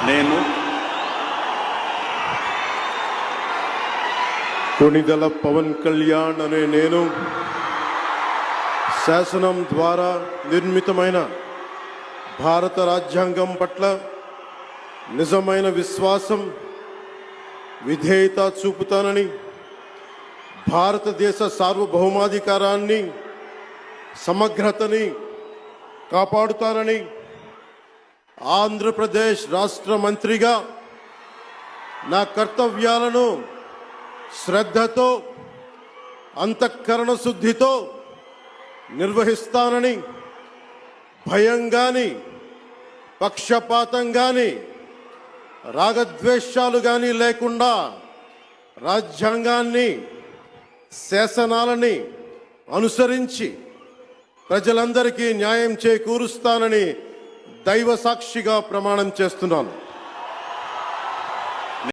నేను కొణిదెల పవన్ కళ్యాణ్ అనే నేను శాసనం ద్వారా నిర్మితమైన భారత రాజ్యాంగం పట్ల నిజమైన విశ్వాసం విధేయత చూపుతానని, భారతదేశ సార్వభౌమాధికారాన్ని సమగ్రతని కాపాడుతానని, ఆంధ్రప్రదేశ్ రాష్ట్ర మంత్రిగా నా కర్తవ్యాలను శ్రద్ధతో అంతఃకరణ శుద్ధితో నిర్వహిస్తానని, భయం గాని పక్షపాతం గాని రాగద్వేషాలు గాని లేకుండా రాజ్యాంగాన్ని శాసనాలని అనుసరించి ప్రజలందరికీ న్యాయం చేకూరుస్తానని దైవ సాక్షిగా ప్రమాణం చేస్తున్నాను.